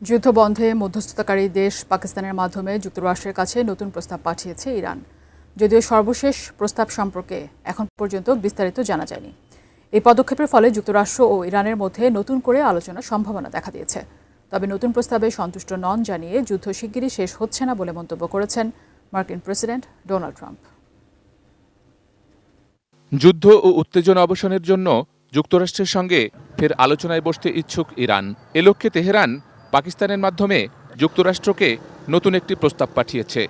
যুদ্ধবন্ধে মধ্যস্থতাকারী দেশ পাকিস্তানের মাধ্যমে যুক্তরাষ্ট্রের কাছে নতুন প্রস্তাব পাঠিয়েছে ইরান। যদিও সর্বশেষ প্রস্তাব সম্পর্কে এখন পর্যন্ত বিস্তারিত জানা যায়নি। এই পদক্ষেপের ফলে যুক্তরাষ্ট্র ও ইরানের মধ্যে নতুন করে আলোচনার সম্ভাবনা দেখা দিয়েছে। তবে নতুন প্রস্তাবে সন্তুষ্ট নন জানিয়ে যুদ্ধ শিগগিরই শেষ হচ্ছে না বলে মন্তব্য করেছেন মার্কিন প্রেসিডেন্ট ডোনাল্ড ট্রাম্প। যুদ্ধ ও উত্তেজনা অবসানের জন্য যুক্তরাষ্ট্রের সঙ্গে ফের আলোচনায় বসতে ইচ্ছুক ইরান। এ লক্ষ্যে তেহরান পাকিস্তানের মাধ্যমে যুক্তরাষ্ট্রকে নতুন একটি প্রস্তাব পাঠিয়েছে।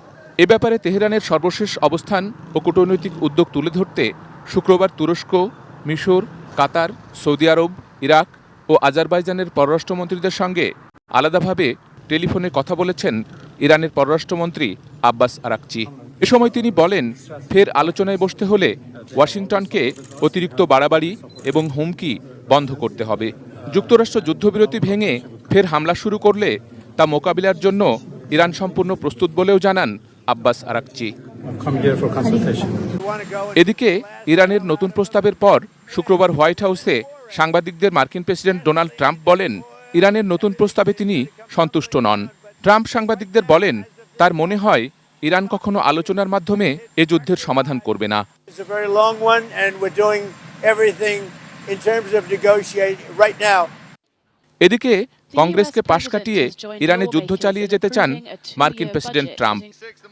এ ব্যাপারে তেহরানের সর্বশেষ অবস্থান ও কূটনৈতিক উদ্যোগ তুলে ধরতে শুক্রবার তুরস্ক, মিশর, কাতার, সৌদি আরব, ইরাক ও আজারবাইজানের পররাষ্ট্রমন্ত্রীদের সঙ্গে আলাদাভাবে টেলিফোনে কথা বলেছেন ইরানের পররাষ্ট্রমন্ত্রী আব্বাস আরাকচি। এ সময় তিনি বলেন, ফের আলোচনায় বসতে হলে ওয়াশিংটনকে অতিরিক্ত বাড়াবাড়ি এবং হুমকি বন্ধ করতে হবে। যুক্তরাষ্ট্র যুদ্ধবিরতি ভেঙে ফের হামলা শুরু করলে তা মোকাবিলার জন্য ইরান সম্পূর্ণ প্রস্তুত বলেও জানান আব্বাস আরাকচি। এদিকে ইরানের নতুন প্রস্তাবের পর শুক্রবার হোয়াইট হাউসে সাংবাদিকদের মার্কিন প্রেসিডেন্ট ডোনাল্ড ট্রাম্প বলেন, ইরানের নতুন প্রস্তাবে তিনি সন্তুষ্ট নন। ট্রাম্প সাংবাদিকদের বলেন, তার মনে হয় ইরান কখনো আলোচনার মাধ্যমে এ যুদ্ধের সমাধান করবে না। এদিকে কংগ্রেসকে পাশ কাটিয়ে ইরানে যুদ্ধ চালিয়ে যেতে চান মার্কিন প্রেসিডেন্ট ট্রাম্প।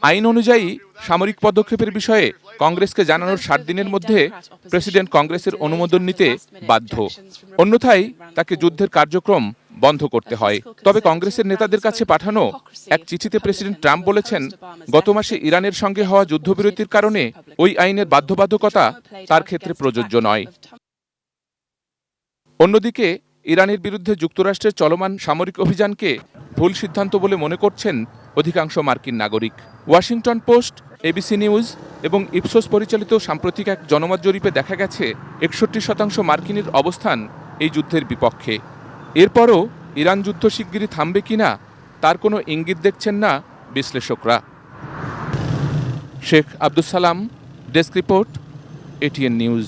আইন অনুযায়ী সামরিক পদক্ষেপের বিষয়ে কংগ্রেসকে জানানোর 7 দিনের মধ্যে প্রেসিডেন্ট কংগ্রেসের অনুমোদন নিতে বাধ্য। অন্যথায় তাকে যুদ্ধের কার্যক্রম বন্ধ করতে হয়। তবে কংগ্রেসের নেতাদের কাছে পাঠানো এক চিঠিতে প্রেসিডেন্ট ট্রাম্প বলেছেন, গত মাসে ইরানের সঙ্গে হওয়া যুদ্ধবিরতির কারণে ওই আইনের বাধ্যবাধকতা তার ক্ষেত্রে প্রযোজ্য নয়। অন্যদিকে ইরানের বিরুদ্ধে যুক্তরাষ্ট্রের চলমান সামরিক অভিযানকে ভুল সিদ্ধান্ত বলে মনে করছেন অধিকাংশ মার্কিন নাগরিক। ওয়াশিংটন পোস্ট, এবিসি নিউজ এবং ইপসোস পরিচালিত সাম্প্রতিক এক জনমত জরিপে দেখা গেছে 61% মার্কিনের অবস্থান এই যুদ্ধের বিপক্ষে। এরপরও ইরান যুদ্ধ শিগগিরই থামবে কিনা তার কোনো ইঙ্গিত দেখছেন না বিশ্লেষকরা। Sheikh Abdus Salam, desk report, ATN news.